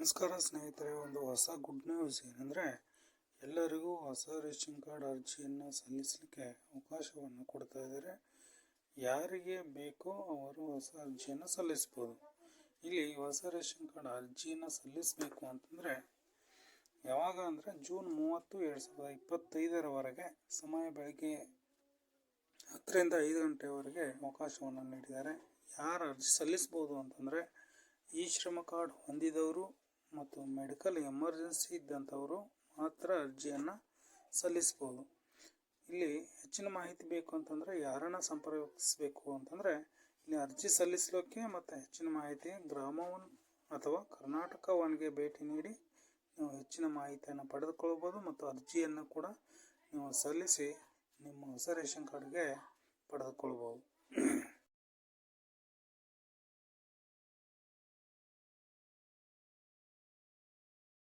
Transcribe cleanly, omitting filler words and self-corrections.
ನಮಸ್ಕಾರ ಸ್ನೇಹಿತರೆ, ಒಂದು ಹೊಸ ಗುಡ್ ನ್ಯೂಸ್ ಏನಂದರೆ ಎಲ್ಲರಿಗೂ ಹೊಸ ರೇಷನ್ ಕಾರ್ಡ್ ಅರ್ಜಿಯನ್ನು ಸಲ್ಲಿಸಲಿಕ್ಕೆ ಅವಕಾಶವನ್ನು ಕೊಡ್ತಾ ಇದ್ದಾರೆ. ಯಾರಿಗೆ ಬೇಕೋ ಅವರು ಹೊಸ ಅರ್ಜಿಯನ್ನು ಸಲ್ಲಿಸ್ಬೋದು. ಇಲ್ಲಿ ಹೊಸ ರೇಷನ್ ಕಾರ್ಡ್ ಅರ್ಜಿಯನ್ನು ಸಲ್ಲಿಸಬೇಕು ಅಂತಂದರೆ ಯಾವಾಗ ಅಂದರೆ ಜೂನ್ 30, 2025 ಸಮಯ ಬೆಳಗ್ಗೆ 10 ರಿಂದ 5 ಗಂಟೆವರೆಗೆ ಅವಕಾಶವನ್ನು ನೀಡಿದ್ದಾರೆ. ಯಾರು ಅರ್ಜಿ ಸಲ್ಲಿಸ್ಬೋದು ಅಂತಂದರೆ ಈ ಶ್ರಮ ಕಾರ್ಡ್ ಹೊಂದಿದವರು ಮತ್ತು ಮೆಡಿಕಲ್ ಎಮರ್ಜೆನ್ಸಿ ಇದ್ದಂಥವರು ಮಾತ್ರ ಅರ್ಜಿಯನ್ನು ಸಲ್ಲಿಸ್ಬೋದು. ಇಲ್ಲಿ ಹೆಚ್ಚಿನ ಮಾಹಿತಿ ಬೇಕು ಅಂತಂದರೆ ಯಾರನ್ನು ಸಂಪರ್ಕಿಸಬೇಕು ಅಂತಂದರೆ ಇಲ್ಲಿ ಅರ್ಜಿ ಸಲ್ಲಿಸಲಿಕ್ಕೆ ಮತ್ತು ಹೆಚ್ಚಿನ ಮಾಹಿತಿ ಗ್ರಾಮ ಅಥವಾ ಕರ್ನಾಟಕ ಒನ್ಗೆ ಭೇಟಿ ನೀಡಿ ನೀವು ಹೆಚ್ಚಿನ ಮಾಹಿತಿಯನ್ನು ಪಡೆದುಕೊಳ್ಬೋದು ಮತ್ತು ಅರ್ಜಿಯನ್ನು ಕೂಡ ನೀವು ಸಲ್ಲಿಸಿ ನಿಮ್ಮ ಹೊಸ ರೇಷನ್ ಕಾರ್ಡ್ಗೆ ಪಡೆದುಕೊಳ್ಬೋದು.